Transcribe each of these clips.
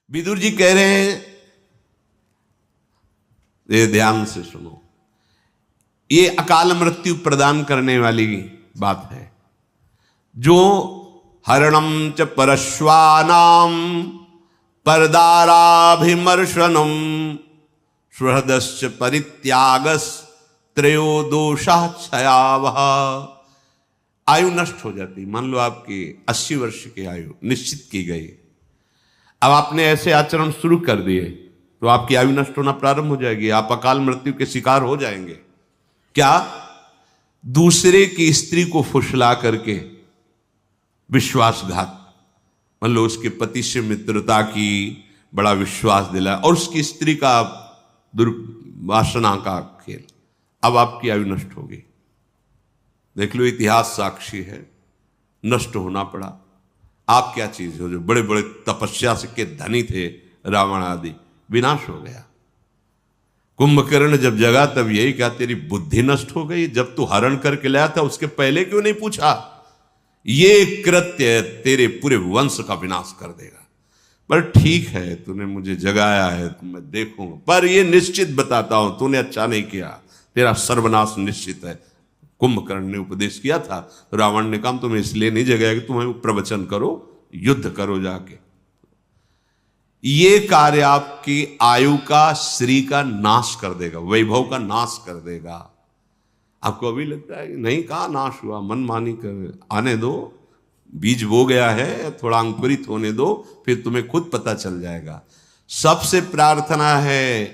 विदुर जी कह रहे हैं, ये ध्यान से सुनो, ये अकाल मृत्यु प्रदान करने वाली बात है। जो हरणम च परश्वानाम परदाराभिमर्शनम सुहृदश्च परित्यागस त्रयो दोषा क्षयावह। आयु नष्ट हो जाती। मान लो आपकी 80 वर्ष की आयु निश्चित की गई, अब आपने ऐसे आचरण शुरू कर दिए तो आपकी आयु नष्ट होना प्रारंभ हो जाएगी, आप अकाल मृत्यु के शिकार हो जाएंगे। क्या? दूसरे की स्त्री को फुसला करके विश्वासघात, मान लो उसके पति से मित्रता की, बड़ा विश्वास दिलाया और उसकी स्त्री का दुर्वासना का खेल, अब आपकी आयु नष्ट होगी। देख लो, इतिहास साक्षी है, नष्ट होना पड़ा। आप क्या चीज हो? जो बड़े बड़े तपस्या से के धनी थे, रावण आदि, विनाश हो गया। कुंभकर्ण जब जगा तब यही कहा, तेरी बुद्धि नष्ट हो गई, जब तू हरण करके लाया था उसके पहले क्यों नहीं पूछा? ये कृत्य तेरे पूरे वंश का विनाश कर देगा। पर ठीक है, तूने मुझे जगाया है तो मैं देखूंगा, पर ये निश्चित बताता हूं, तूने अच्छा नहीं किया, तेरा सर्वनाश निश्चित है। कुंभकर्ण ने उपदेश किया था तो रावण ने कहा, तुम्हें इसलिए नहीं जगाया कि तुम्हें प्रवचन करो, युद्ध करो जाके। ये कार्य आपकी आयु का, श्री का नाश कर देगा, वैभव का नाश कर देगा। आपको अभी लगता है कि नहीं, कहाँ नाश हुआ, मनमानी कर, आने दो, बीज बो गया है, थोड़ा अंकुरित होने दो, फिर तुम्हें खुद पता चल जाएगा। सबसे प्रार्थना है,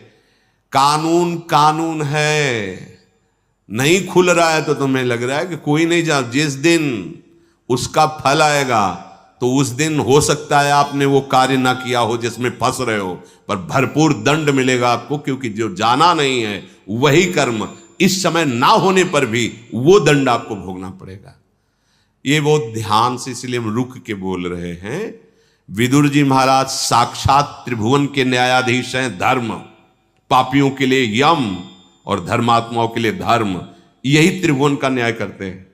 कानून कानून है, नहीं खुल रहा है तो तुम्हें लग रहा है कि कोई नहीं जा, जिस दिन उसका फल आएगा तो उस दिन हो सकता है आपने वो कार्य ना किया हो जिसमें फंस रहे हो, पर भरपूर दंड मिलेगा आपको, क्योंकि जो जाना नहीं है वही कर्म इस समय ना होने पर भी वो दंड आपको भोगना पड़ेगा। ये बहुत ध्यान से, इसलिए हम रुक के बोल रहे हैं। विदुर जी महाराज साक्षात त्रिभुवन के न्यायाधीश हैं। धर्म, पापियों के लिए यम और धर्मात्माओं के लिए धर्म, यही त्रिभुवन का न्याय करते हैं।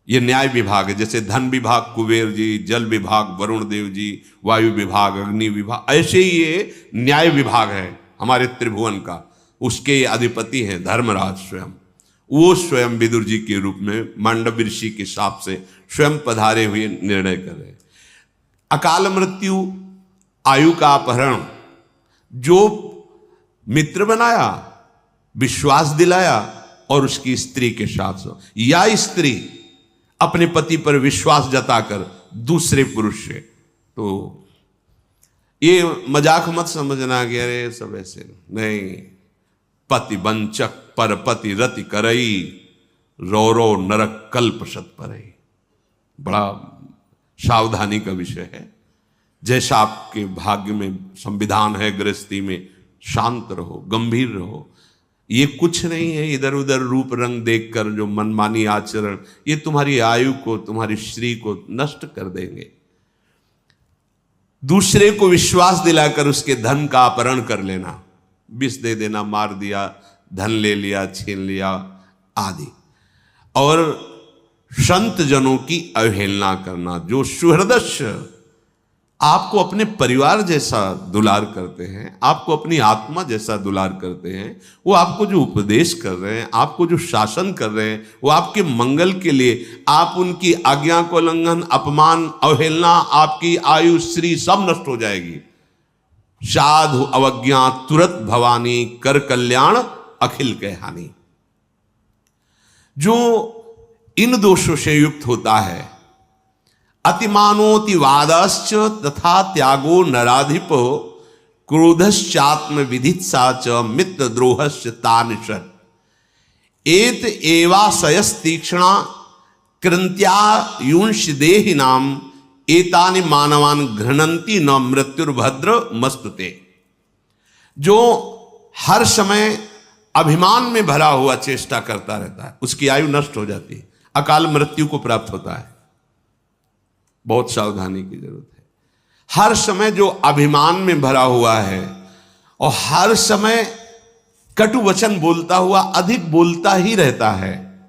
ये न्याय विभाग है, जैसे धन विभाग कुबेर जी, जल विभाग वरुण देव जी, वायु विभाग अग्नि विभाग, ऐसे ही ये न्याय विभाग है हमारे त्रिभुवन का। उसके अधिपति हैं धर्मराज स्वयं। वो स्वयं विदुर जी के रूप में मांडव ऋषि के शाप से स्वयं पधारे हुए निर्णय कर रहे। अकाल मृत्यु, आयु का अपहरण, जो मित्र बनाया, विश्वास दिलाया और उसकी स्त्री के साथ, या स्त्री अपने पति पर विश्वास जताकर दूसरे पुरुष से, तो ये मजाक मत समझना कि अरे सब ऐसे नहीं। पति वंचक पर पति रति करई, रो रो नरक कल्प सत परई। बड़ा सावधानी का विषय है। जैसा आपके भाग्य में संविधान है, गृहस्थी में शांत रहो, गंभीर रहो। ये कुछ नहीं है इधर उधर रूप रंग देखकर जो मनमानी आचरण, ये तुम्हारी आयु को, तुम्हारी श्री को नष्ट कर देंगे। दूसरे को विश्वास दिलाकर उसके धन का अपहरण कर लेना, विष दे देना, मार दिया, धन ले लिया, छीन लिया आदि, और संत जनों की अवहेलना करना। जो सुहृदस्य आपको अपने परिवार जैसा दुलार करते हैं, आपको अपनी आत्मा जैसा दुलार करते हैं, वो आपको जो उपदेश कर रहे हैं, आपको जो शासन कर रहे हैं, वो आपके मंगल के लिए, आप उनकी आज्ञा को उल्लंघन, अपमान, अवहेलना, आपकी आयु श्री सब नष्ट हो जाएगी। साधु अवज्ञा तुरत भवानी, कर कल्याण अखिल के हानि। जो इन दोषों से युक्त होता है, अतिमानोति वादश्च तथा त्यागो नराधिपो, क्रोधश्चात्म विधित्सा च मित्र द्रोहश्च तानिषत्, एत एवाशयस्तीक्ष्णा कृंत्या युंश देहिनाम, एतानि मानवान घृणंती न मृत्युर्भद्र मस्तुते। जो हर समय अभिमान में भरा हुआ चेष्टा करता रहता है, उसकी आयु नष्ट हो जाती है, अकाल मृत्यु को प्राप्त होता है। बहुत सावधानी की जरूरत है। हर समय जो अभिमान में भरा हुआ है और हर समय कटु वचन बोलता हुआ अधिक बोलता ही रहता है,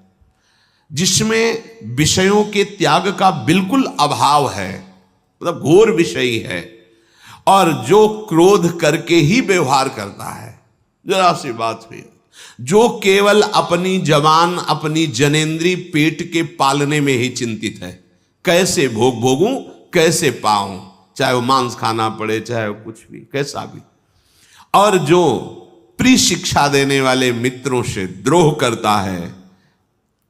जिसमें विषयों के त्याग का बिल्कुल अभाव है, मतलब घोर विषयी है, और जो क्रोध करके ही व्यवहार करता है, जरा सी बात हुई, जो केवल अपनी जवान अपनी जनेंद्री पेट के पालने में ही चिंतित है, कैसे भोगूं, कैसे पाऊं, चाहे वो मांस खाना पड़े, चाहे वो कुछ भी, कैसा भी। और जो प्रिय शिक्षा देने वाले मित्रों से द्रोह करता है,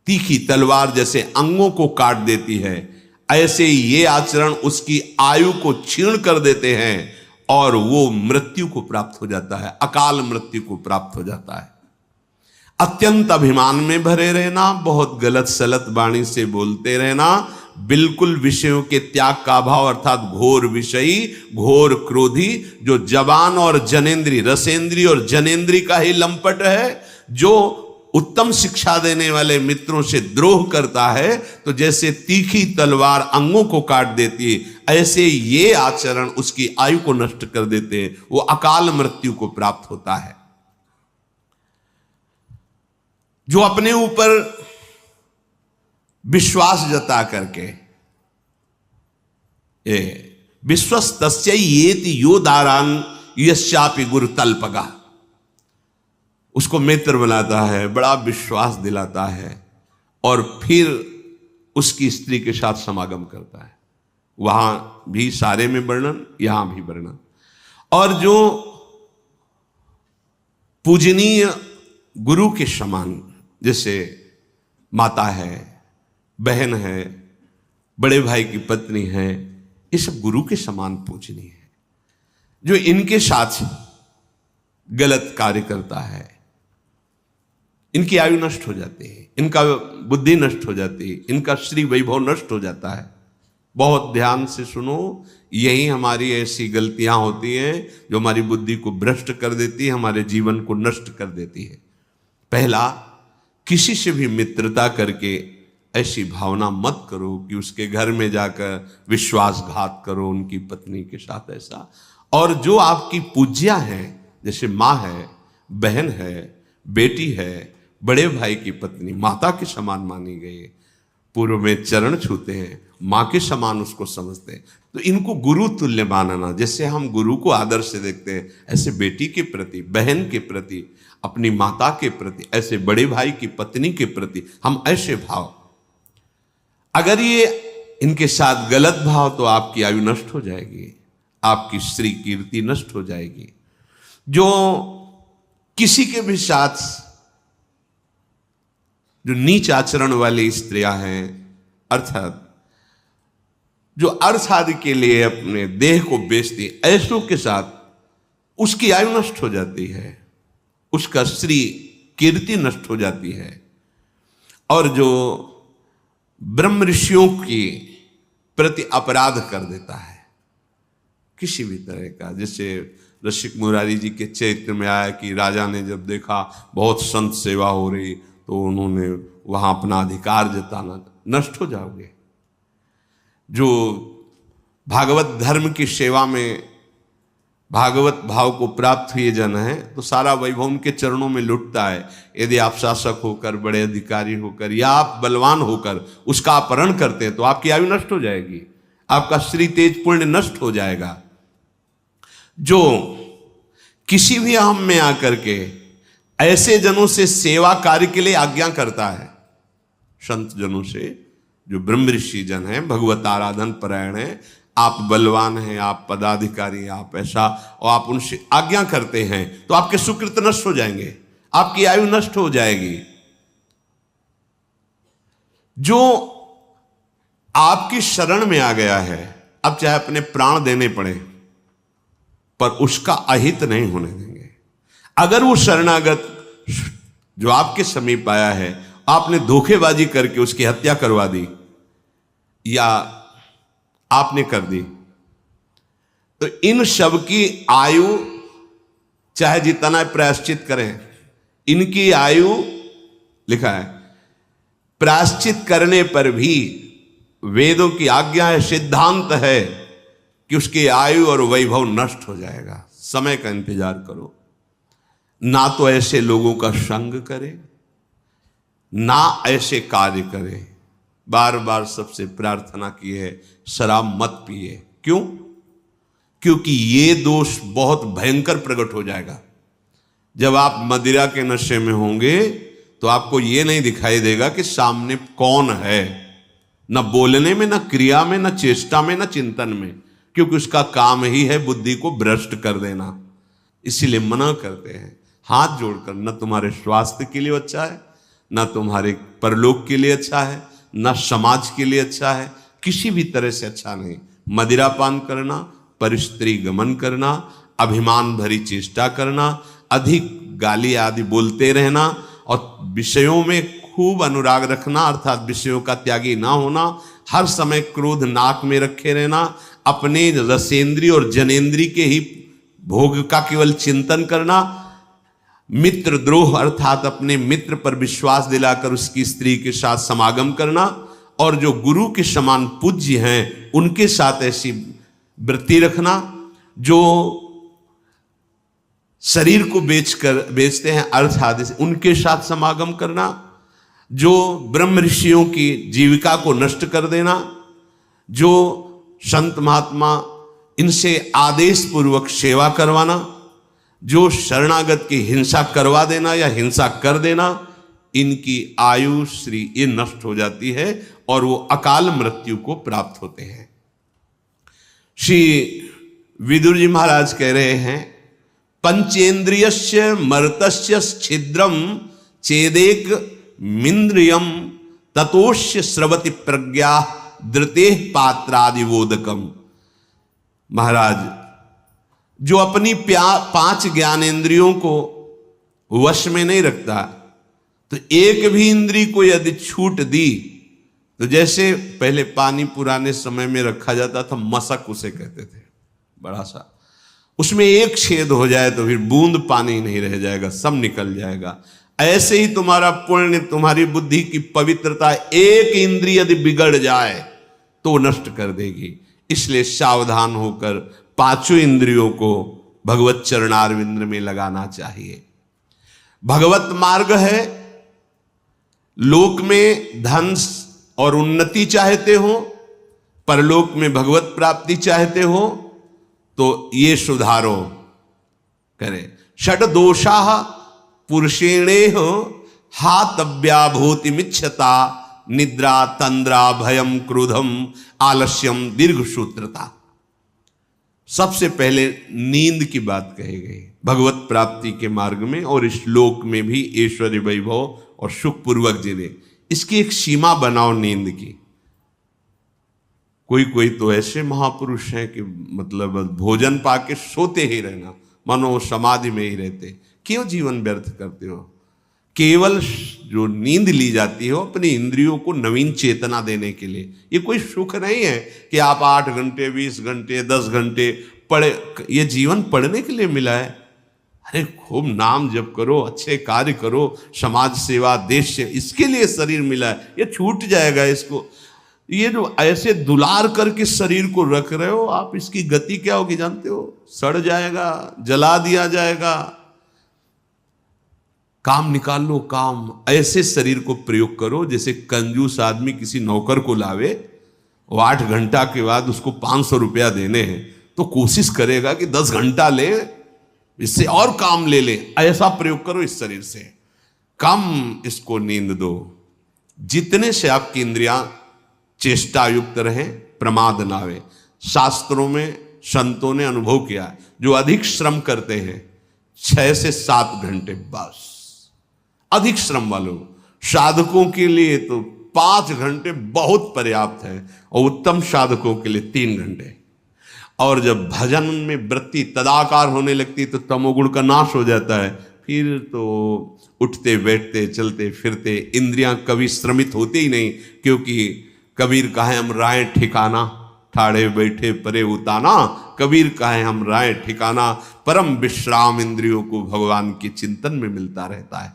तीखी तलवार जैसे अंगों को काट देती है, ऐसे ये आचरण उसकी आयु को छीण कर देते हैं और वो मृत्यु को प्राप्त हो जाता है, अकाल मृत्यु को प्राप्त हो जाता है। अत्यंत अभिमान में भरे रहना, बहुत गलत सलत वाणी से बोलते रहना, बिल्कुल विषयों के त्याग का अभाव, अर्थात घोर विषयी, घोर क्रोधी, जो जवान और जनेंद्री, रसेंद्री और जनेंद्री का ही लंपट है, जो उत्तम शिक्षा देने वाले मित्रों से द्रोह करता है, तो जैसे तीखी तलवार अंगों को काट देती है, ऐसे ये आचरण उसकी आयु को नष्ट कर देते हैं, वो अकाल मृत्यु को प्राप्त होता है। जो अपने ऊपर विश्वास जता करके, विश्वस्तस्य येति यो दारान यस्यापि गुरु तल्पगा, उसको मित्र बनाता है, बड़ा विश्वास दिलाता है और फिर उसकी स्त्री के साथ समागम करता है। वहां भी सारे में वर्णन, यहां भी वर्णन। और जो पूजनीय गुरु के समान, जैसे माता है, बहन है, बड़े भाई की पत्नी है, ये सब गुरु के समान पूजनीय है। जो इनके साथ गलत कार्य करता है, इनकी आयु नष्ट हो जाती है, इनका बुद्धि नष्ट हो जाती है, इनका श्री वैभव नष्ट हो जाता है। बहुत ध्यान से सुनो, यही हमारी ऐसी गलतियां होती हैं जो हमारी बुद्धि को भ्रष्ट कर देती है, हमारे जीवन को नष्ट कर देती है। पहला, किसी से भी मित्रता करके ऐसी भावना मत करो कि उसके घर में जाकर विश्वासघात करो उनकी पत्नी के साथ, ऐसा। और जो आपकी पूज्या है, जैसे माँ है, बहन है, बेटी है, बड़े भाई की पत्नी, माता के समान मानी गई है, पूर्व में चरण छूते हैं, माँ के समान उसको समझते हैं, तो इनको गुरु तुल्य मानना। जैसे हम गुरु को आदर से देखते हैं, ऐसे बेटी के प्रति, बहन के प्रति, अपनी माता के प्रति, ऐसे बड़े भाई की पत्नी के प्रति हम ऐसे भाव, अगर ये इनके साथ गलत भाव, तो आपकी आयु नष्ट हो जाएगी, आपकी श्री कीर्ति नष्ट हो जाएगी। जो किसी के भी साथ जो नीच आचरण वाली स्त्रियां हैं, अर्थात जो अर्थ आदि के लिए अपने देह को बेचती, ऐसों के साथ उसकी आयु नष्ट हो जाती है, उसका श्री कीर्ति नष्ट हो जाती है। और जो ब्रह्म ऋषियों की प्रति अपराध कर देता है किसी भी तरह का, जैसे रसिक मुरारी जी के चरित्र में आया कि राजा ने जब देखा बहुत संत सेवा हो रही, तो उन्होंने वहां अपना अधिकार जताना, नष्ट हो जाओगे। जो भागवत धर्म की सेवा में भागवत भाव को प्राप्त हुए जन हैं, तो सारा वैभव उनके चरणों में लुटता है। यदि आप शासक होकर, बड़े अधिकारी होकर, या आप बलवान होकर उसका अपहरण करते हैं, तो आपकी आयु नष्ट हो जाएगी, आपका श्री तेज पुण्य नष्ट हो जाएगा। जो किसी भी अहम में आकर के ऐसे जनों से सेवा कार्य के लिए आज्ञा करता है, संत जनों से, जो ब्रह्म ऋषि जन हैं, भगवत आराधन परायण है, आप बलवान हैं, आप पदाधिकारी, आप ऐसा, और आप उनसे आज्ञा करते हैं, तो आपके सुकृत नष्ट हो जाएंगे, आपकी आयु नष्ट हो जाएगी। जो आपकी शरण में आ गया है, अब चाहे अपने प्राण देने पड़े, पर उसका अहित नहीं होने देंगे। अगर वो शरणागत जो आपके समीप आया है, आपने धोखेबाजी करके उसकी हत्या करवा दी या आपने कर दी, तो इन सब की आयु चाहे जितना प्रायश्चित करें, इनकी आयु लिखा है, प्रायश्चित करने पर भी वेदों की आज्ञा है, सिद्धांत है कि उसकी आयु और वैभव नष्ट हो जाएगा। समय का इंतजार करो, ना तो ऐसे लोगों का संग करे, ना ऐसे कार्य करे। बार बार सबसे प्रार्थना की है, शराब मत पिए। क्यों? क्योंकि ये दोष बहुत भयंकर प्रकट हो जाएगा। जब आप मदिरा के नशे में होंगे तो आपको ये नहीं दिखाई देगा कि सामने कौन है, न बोलने में, न क्रिया में, न चेष्टा में, न चिंतन में, क्योंकि उसका काम ही है बुद्धि को भ्रष्ट कर देना। इसीलिए मना करते हैं हाथ जोड़कर, न तुम्हारे स्वास्थ्य के लिए अच्छा है, न तुम्हारे परलोक के लिए अच्छा है, न समाज के लिए अच्छा है, किसी भी तरह से अच्छा नहीं। मदिरापान करना, परिस्त्री गमन करना, अभिमान भरी चेष्टा करना, अधिक गाली आदि बोलते रहना और विषयों में खूब अनुराग रखना, अर्थात विषयों का त्यागी ना होना, हर समय क्रोध नाक में रखे रहना, अपने रसेंद्री और जनेंद्री के ही भोग का केवल चिंतन करना, मित्र द्रोह अर्थात अपने मित्र पर विश्वास दिलाकर उसकी स्त्री के साथ समागम करना, और जो गुरु के समान पूज्य हैं उनके साथ ऐसी वृत्ति रखना, जो शरीर को बेचते हैं अर्थात उनके साथ समागम करना, जो ब्रह्म ऋषियों की जीविका को नष्ट कर देना, जो संत महात्मा इनसे आदेश पूर्वक सेवा करवाना, जो शरणागत की हिंसा करवा देना या हिंसा कर देना, इनकी आयु श्री ये नष्ट हो जाती है और वो अकाल मृत्यु को प्राप्त होते हैं। श्री विदुर जी महाराज कह रहे हैं, पंचेन्द्रियस्य मर्तस्य छिद्रम चेदेक मिंद्रियम ततोष्य स्रवति प्रज्ञा धृते पात्रादिवोदकम। महाराज, जो अपनी 5 ज्ञानेंद्रियों को वश में नहीं रखता, तो एक भी इंद्री को यदि छूट दी तो जैसे पहले पानी पुराने समय में रखा जाता था, मशक उसे कहते थे, बड़ा सा, उसमें एक छेद हो जाए तो फिर बूंद पानी नहीं रह जाएगा, सब निकल जाएगा। ऐसे ही तुम्हारा पुण्य, तुम्हारी बुद्धि की पवित्रता, एक इंद्रिय यदि बिगड़ जाए तो नष्ट कर देगी। इसलिए सावधान होकर 5 इंद्रियों को भगवत चरणारविंद में लगाना चाहिए। भगवत मार्ग है, लोक में धन और उन्नति चाहते हो, परलोक में भगवत प्राप्ति चाहते हो, तो ये सुधारो करें। षड दोषा पुरुषेणेह हातव्या भूतिमिच्छता, निद्रा तंद्रा भयम क्रोधम आलस्यम दीर्घसूत्रता। सबसे पहले नींद की बात कही गई भगवत प्राप्ति के मार्ग में, और इस लोक में भी ऐश्वर्य वैभव और सुखपूर्वक जीवे। इसकी एक सीमा बनाओ नींद की। कोई तो ऐसे महापुरुष हैं कि मतलब भोजन पाके सोते ही रहना, मनो समाधि में ही रहते। क्यों जीवन व्यर्थ करते हो? केवल जो नींद ली जाती है अपनी इंद्रियों को नवीन चेतना देने के लिए। ये कोई सुख नहीं है कि आप 8 घंटे 20 घंटे 10 घंटे पढ़े। ये जीवन पढ़ने के लिए मिला है। अरे खूब नाम जप करो, अच्छे कार्य करो, समाज सेवा, देश से, इसके लिए शरीर मिला है। ये छूट जाएगा इसको। ये जो ऐसे दुलार करके शरीर को रख रहे हो आप, इसकी गति क्या होगी जानते हो? सड़ जाएगा, जला दिया जाएगा। काम निकाल लो, काम। ऐसे शरीर को प्रयोग करो जैसे कंजूस आदमी किसी नौकर को लावे, वो 8 घंटा के बाद उसको 500 रुपया देने हैं, तो कोशिश करेगा कि 10 घंटा ले, इससे और काम ले ले। ऐसा प्रयोग करो इस शरीर से। कम इसको नींद दो, जितने से आपकी इंद्रियां चेष्टा युक्त रहें, प्रमाद ना आवे। शास्त्रों में संतों ने अनुभव किया, जो अधिक श्रम करते हैं 6 से 7 घंटे बस, अधिक श्रम वालों। साधकों के लिए तो 5 घंटे बहुत पर्याप्त है, और उत्तम साधकों के लिए 3 घंटे। और जब भजन में वृत्ति तदाकार होने लगती तो तमोगुण का नाश हो जाता है। फिर तो उठते बैठते चलते फिरते इंद्रियां कभी श्रमित होती ही नहीं, क्योंकि कबीर कहे हम राय ठिकाना, ठाड़े बैठे परे उताना। कबीर कहे हम राय ठिकाना, परम विश्राम इंद्रियों को भगवान के चिंतन में मिलता रहता है।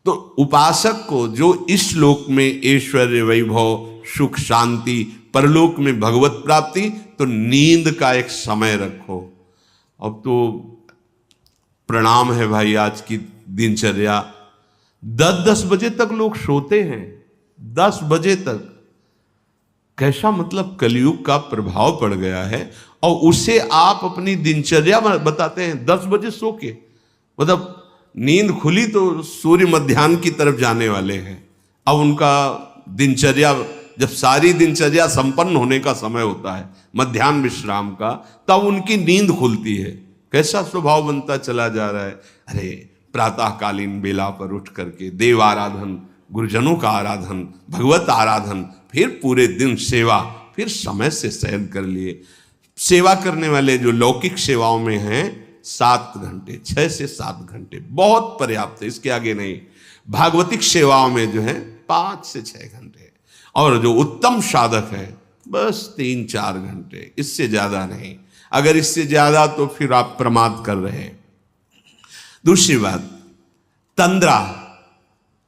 तो उपासक को जो इस लोक में ऐश्वर्य वैभव सुख शांति, परलोक में भगवत प्राप्ति, तो नींद का एक समय रखो। अब तो प्रणाम है भाई, आज की दिनचर्या 10-10 बजे तक लोग सोते हैं, 10 बजे तक। कैसा मतलब कलयुग का प्रभाव पड़ गया है। और उसे आप अपनी दिनचर्या बताते हैं 10 बजे सो के, मतलब नींद खुली तो सूर्य मध्याह्न की तरफ जाने वाले हैं। अब उनका दिनचर्या, जब सारी दिनचर्या संपन्न होने का समय होता है मध्याह्न विश्राम का, तब उनकी नींद खुलती है। कैसा स्वभाव बनता चला जा रहा है। अरे प्रातःकालीन बेला पर उठ करके देव आराधन, गुरुजनों का आराधन, भगवत आराधन, फिर पूरे दिन सेवा, फिर समय से शयन कर लिए। सेवा करने वाले जो लौकिक सेवाओं में हैं 7 घंटे, 6 से 7 घंटे बहुत पर्याप्त है, इसके आगे नहीं। भागवतिक सेवाओं में जो है 5 से 6 घंटे, और जो उत्तम साधक है बस 3-4 घंटे, इससे ज्यादा नहीं। अगर इससे ज्यादा तो फिर आप प्रमाद कर रहे हैं। दूसरी बात, तंद्रा,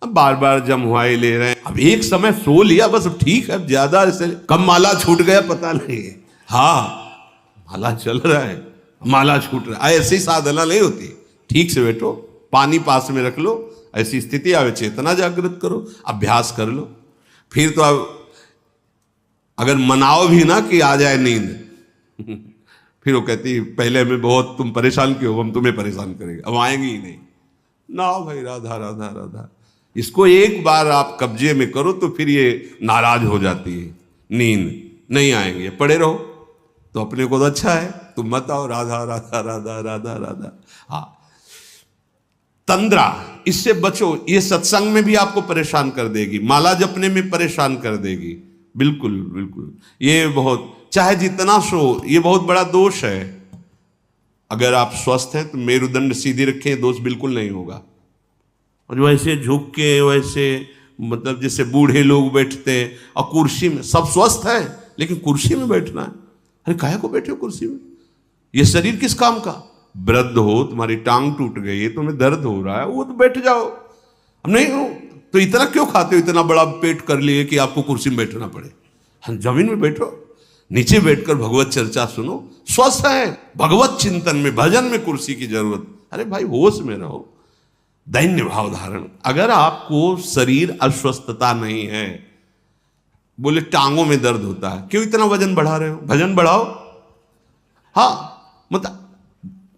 अब बार बार जमुआई ले रहे हैं। अब एक समय सो लिया बस ठीक है, अब ज्यादा ऐसे कब माला छूट गया पता नहीं। हाँ माला चल रहा है, माला छूट रहा है, ऐसी साधना नहीं होती। ठीक से बैठो, पानी पास में रख लो, ऐसी स्थिति आवे चेतना जागृत करो, अभ्यास कर लो। फिर तो अब अगर मनाओ भी ना कि आ जाए नींद फिर वो कहती पहले हमें बहुत तुम परेशान क्यों, हम तुम्हें परेशान करेंगे, अब आएंगे ही नहीं। ना भाई, राधा राधा राधा, इसको एक बार आप कब्जे में करो तो फिर ये नाराज हो जाती है, नींद नहीं आएंगे, पड़े रहो तो अपने को तो अच्छा है, तुम मत आओ राधा राधा राधा राधा राधा। हाँ, तंद्रा, इससे बचो, ये सत्संग में भी आपको परेशान कर देगी, माला जपने में परेशान कर देगी। बिल्कुल बिल्कुल, ये बहुत, चाहे जितना सो, ये बहुत बड़ा दोष है। अगर आप स्वस्थ हैं तो मेरुदंड सीधी रखें, दोष बिल्कुल नहीं होगा। और वैसे झुक के, वैसे मतलब जैसे बूढ़े लोग बैठते हैं, और कुर्सी में, सब स्वस्थ है लेकिन कुर्सी में बैठना है। अरे काहे को बैठे हो कुर्सी में, ये शरीर किस काम का। वृद्ध हो, तुम्हारी टांग टूट गई है, तुम्हें दर्द हो रहा है, वो तो बैठ जाओ। अब नहीं हो तो इतना क्यों खाते हो, इतना बड़ा पेट कर लिए कि आपको कुर्सी में बैठना पड़े। हम जमीन में बैठो, नीचे बैठकर भगवत चर्चा सुनो, स्वस्थ है, भगवत चिंतन में, भजन में कुर्सी की जरूरत। अरे भाई होश में रहो, दैन्य भाव धारण। अगर आपको शरीर अस्वस्थता नहीं है, बोले टांगों में दर्द होता है, क्यों इतना वजन बढ़ा रहे हो, भजन बढ़ाओ। हाँ मतलब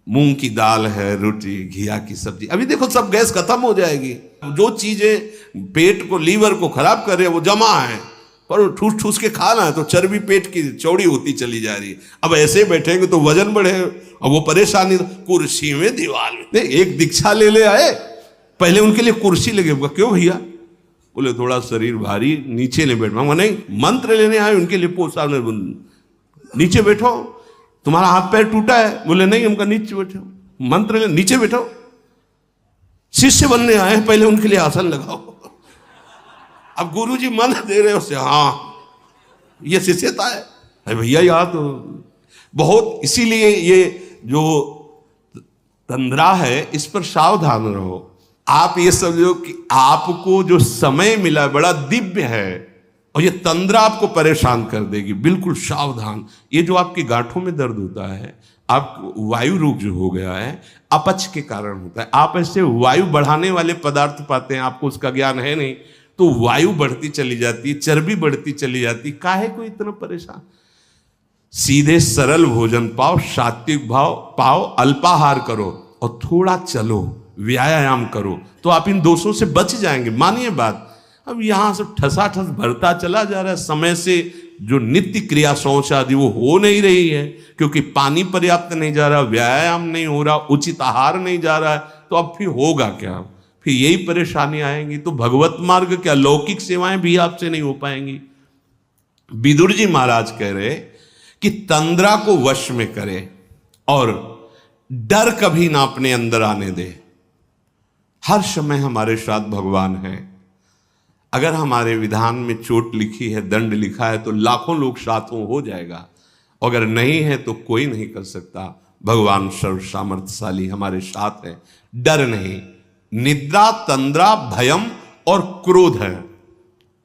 मूंग की दाल है, रोटी, घिया की सब्जी, अभी देखो सब गैस खत्म हो जाएगी। जो चीजें पेट को, लीवर को खराब कर रहे हैं वो जमा है, पर ठूस ठूस के खाना है तो चर्बी पेट की चौड़ी होती चली जा रही है। अब ऐसे बैठेंगे तो वजन बढ़े, और वो परेशानी। कुर्सी में, दीवार में, एक दीक्षा ले आए, पहले उनके लिए कुर्सी लगे, क्यों भैया, बोले थोड़ा शरीर भारी, नीचे नहीं बैठना। नहीं, मंत्र लेने आए उनके लिए, पोसा नीचे बैठो, तुम्हारा हाथ पैर टूटा है, बोले नहीं हमका नीचे बैठो, मंत्र ले, नीचे बैठो। शिष्य बनने आए, पहले उनके लिए आसन लगाओ। अब गुरुजी मंत्र दे रहे हो से, हाँ ये शिष्यता है। अरे भैया यहाँ तो बहुत, इसीलिए ये जो तंद्रा है इस पर सावधान रहो। आप ये समझो कि आपको जो समय मिला बड़ा दिव्य है, और ये तंद्रा आपको परेशान कर देगी। बिल्कुल सावधान। ये जो आपकी गांठों में दर्द होता है, आप वायु रोग जो हो गया है, अपच के कारण होता है। आप ऐसे वायु बढ़ाने वाले पदार्थ पाते हैं, आपको उसका ज्ञान है नहीं, तो वायु बढ़ती चली जाती है, चर्बी बढ़ती चली जाती। काहे को इतना परेशान। सीधे सरल भोजन पाओ, सात्विक भाव पाओ, अल्पाहार करो और थोड़ा चलो, व्यायाम करो, तो आप इन दोषों से बच जाएंगे। मानिए बात। अब यहां से ठसाठस भरता चला जा रहा है, समय से जो नित्य क्रिया शौच आदि वो हो नहीं रही है, क्योंकि पानी पर्याप्त नहीं जा रहा, व्यायाम नहीं हो रहा, उचित आहार नहीं जा रहा है, तो अब फिर होगा क्या, फिर यही परेशानी आएंगी। तो भगवत मार्ग क्या, लौकिक सेवाएं भी आपसे नहीं हो पाएंगी। विदुर जी महाराज कह रहे कि तंद्रा को वश में करे और डर कभी ना अपने अंदर आने दे। हर समय हमारे साथ भगवान है। अगर हमारे विधान में चोट लिखी है, दंड लिखा है, तो लाखों लोग साथों हो जाएगा। अगर नहीं है तो कोई नहीं कर सकता। भगवान सर्व सामर्थ्यशाली हमारे साथ है, डर नहीं। निद्रा, तंद्रा, भयम और क्रोध है।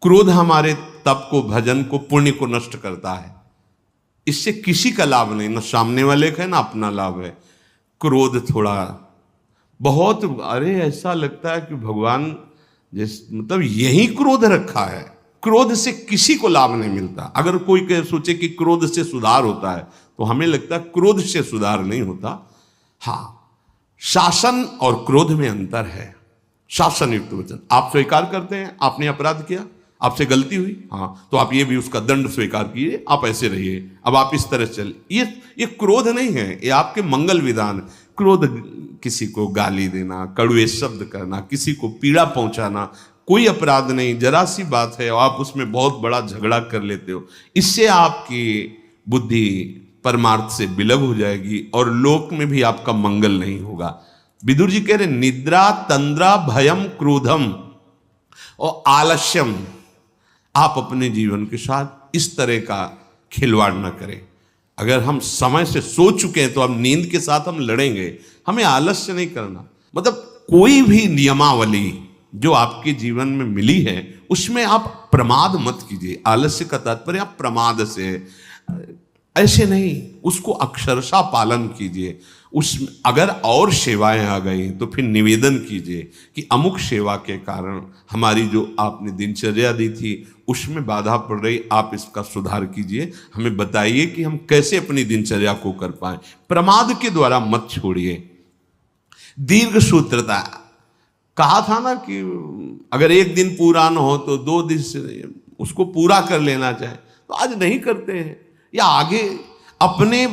क्रोध हमारे तप को, भजन को, पुण्य को नष्ट करता है। इससे किसी का लाभ नहीं, न सामने वाले का है ना अपना लाभ है। क्रोध थोड़ा बहुत, अरे ऐसा लगता है कि भगवान मतलब यही क्रोध रखा है। क्रोध से किसी को लाभ नहीं मिलता। अगर कोई सोचे कि क्रोध से सुधार होता है तो हमें लगता है क्रोध से सुधार नहीं होता। हाँ, शासन और क्रोध में अंतर है। शासन युक्त वचन, आप स्वीकार करते हैं आपने अपराध किया, आपसे गलती हुई, हाँ, तो आप ये भी उसका दंड स्वीकार कीजिए, आप ऐसे रहिए, अब आप इस तरह चल। ये क्रोध नहीं है, ये आपके मंगल विधान। क्रोध किसी को गाली देना, कड़वे शब्द करना, किसी को पीड़ा पहुंचाना कोई अपराध नहीं, जरा सी बात है और आप उसमें बहुत बड़ा झगड़ा कर लेते हो। इससे आपकी बुद्धि परमार्थ से विलग हो जाएगी और लोक में भी आपका मंगल नहीं होगा। विदुर जी कह रहे निद्रा तंद्रा भयम क्रोधम और आलस्यम, आप अपने जीवन के साथ इस तरह का खिलवाड़ न करें। अगर हम समय से सो चुके हैं तो अब नींद के साथ हम लड़ेंगे, हमें आलस्य नहीं करना। मतलब कोई भी नियमावली जो आपके जीवन में मिली है उसमें आप प्रमाद मत कीजिए। आलस्य का तात्पर्य आप प्रमाद से, ऐसे नहीं, उसको अक्षरशः पालन कीजिए। उसमें अगर और सेवाएं आ गई तो फिर निवेदन कीजिए कि अमुक सेवा के कारण हमारी जो आपने दिनचर्या दी थी उसमें बाधा पड़ रही, आप इसका सुधार कीजिए, हमें बताइए कि हम कैसे अपनी दिनचर्या को कर पाए। प्रमाद के द्वारा मत छोड़िए। दीर्घ सूत्रता, कहा था ना कि अगर एक दिन पूरा न हो तो 2 दिन से उसको पूरा कर लेना चाहे, तो आज नहीं करते हैं, या आगे अपने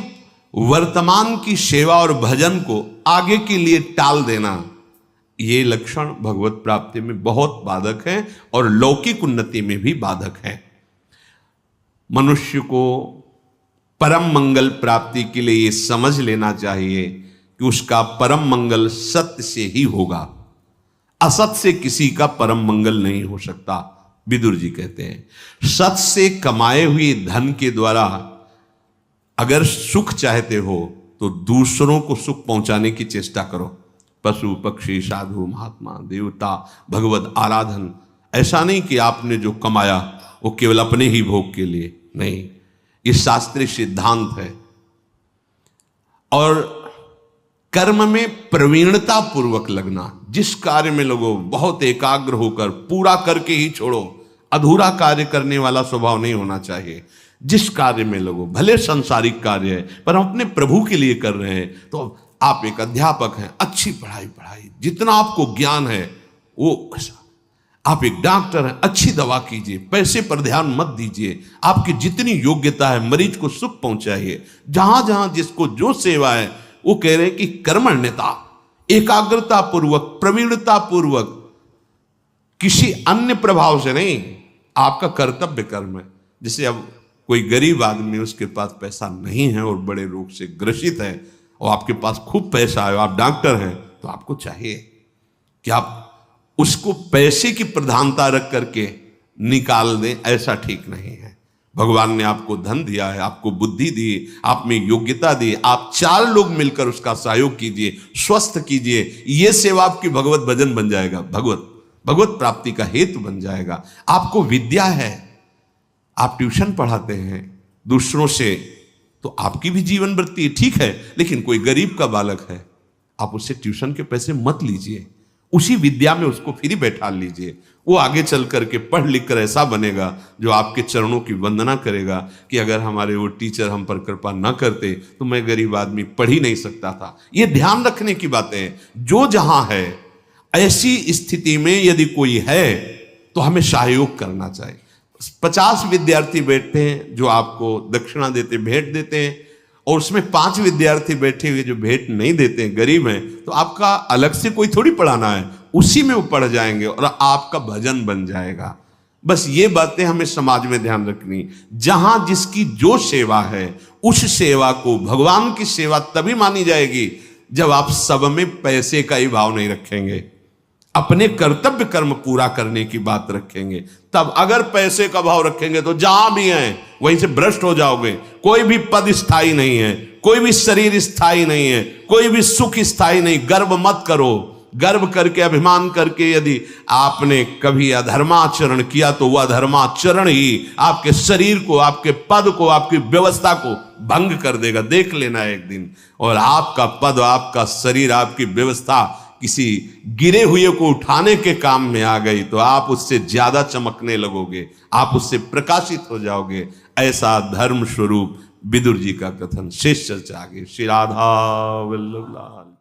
वर्तमान की सेवा और भजन को आगे के लिए टाल देना, ये लक्षण भगवत प्राप्ति में बहुत बाधक है और लौकिक उन्नति में भी बाधक है। मनुष्य को परम मंगल प्राप्ति के लिए ये समझ लेना चाहिए कि उसका परम मंगल सत्य से ही होगा, असत से किसी का परम मंगल नहीं हो सकता। विदुर जी कहते हैं सत्य से कमाए हुए धन के द्वारा अगर सुख चाहते हो तो दूसरों को सुख पहुंचाने की चेष्टा करो। पशु पक्षी साधु महात्मा देवता भगवत आराधन, ऐसा नहीं कि आपने जो कमाया वो केवल अपने ही भोग के लिए, नहीं, ये शास्त्रीय सिद्धांत है। और कर्म में प्रवीणता पूर्वक लगना, जिस कार्य में लगो बहुत एकाग्र होकर पूरा करके ही छोड़ो, अधूरा कार्य करने वाला स्वभाव नहीं होना चाहिए। जिस कार्य में लगो, भले सांसारिक कार्य है पर हम अपने प्रभु के लिए कर रहे हैं, तो आप एक अध्यापक हैं, अच्छी पढ़ाई, जितना आपको ज्ञान है वो ऐसा। आप एक डॉक्टर हैं, अच्छी दवा कीजिए, पैसे पर ध्यान मत दीजिए, आपकी जितनी योग्यता है मरीज को सुख पहुंचाइए। जहां जहां जिसको जो सेवा है वो कह रहे हैं कि कर्मण्यता, एकाग्रता पूर्वक, प्रवीणता पूर्वक, किसी अन्य प्रभाव से नहीं, आपका कर्तव्य कर्म है। जैसे अब कोई गरीब आदमी, उसके पास पैसा नहीं है और बड़े रोग से ग्रसित है और आपके पास खूब पैसा है, आप डॉक्टर हैं, तो आपको चाहिए कि आप उसको पैसे की प्रधानता रख करके निकाल दें, ऐसा ठीक नहीं है। भगवान ने आपको धन दिया है, आपको बुद्धि दी, आप में योग्यता दी, आप 4 लोग मिलकर उसका सहयोग कीजिए, स्वस्थ कीजिए, ये सेवा आपकी भगवत भजन बन जाएगा, भगवत प्राप्ति का हेतु बन जाएगा। आपको विद्या है, आप ट्यूशन पढ़ाते हैं दूसरों से, तो आपकी भी जीवन वृत्ति ठीक है, लेकिन कोई गरीब का बालक है, आप उससे ट्यूशन के पैसे मत लीजिए, उसी विद्या में उसको फ्री बैठा लीजिए। वो आगे चल करके पढ़ लिख कर ऐसा बनेगा जो आपके चरणों की वंदना करेगा कि अगर हमारे वो टीचर हम पर कृपा न करते तो मैं गरीब आदमी पढ़ ही नहीं सकता था। ये ध्यान रखने की बातें हैं। जो जहां है, ऐसी स्थिति में यदि कोई है तो हमें सहयोग करना चाहिए। 50 विद्यार्थी बैठते हैं जो आपको दक्षिणा देते, भेंट देते हैं, और उसमें 5 विद्यार्थी बैठे हुए जो भेंट नहीं देते हैं, गरीब हैं, तो आपका अलग से कोई थोड़ी पढ़ाना है, उसी में वो पढ़ जाएंगे और आपका भजन बन जाएगा। बस ये बातें हमें समाज में ध्यान रखनी। जहां जिसकी जो सेवा है, उस सेवा को भगवान की सेवा तभी मानी जाएगी जब आप सब में पैसे का ही भाव नहीं रखेंगे, अपने कर्तव्य कर्म पूरा करने की बात रखेंगे। तब अगर पैसे का भाव रखेंगे तो जहां भी हैं वहीं से भ्रष्ट हो जाओगे। कोई भी पद स्थायी नहीं है, कोई भी शरीर स्थायी नहीं है, कोई भी सुख स्थायी नहीं। गर्व मत करो। गर्व करके, अभिमान करके यदि आपने कभी अधर्माचरण किया तो वह अधर्माचरण ही आपके शरीर को, आपके पद को, आपकी व्यवस्था को भंग कर देगा। देख लेना एक दिन, और आपका पद, आपका शरीर, आपकी व्यवस्था किसी गिरे हुए को उठाने के काम में आ गई तो आप उससे ज्यादा चमकने लगोगे, आप उससे प्रकाशित हो जाओगे। ऐसा धर्म स्वरूप विदुर जी का कथन शेष चर्चा आगे। श्री राधा वल्लभ लाल।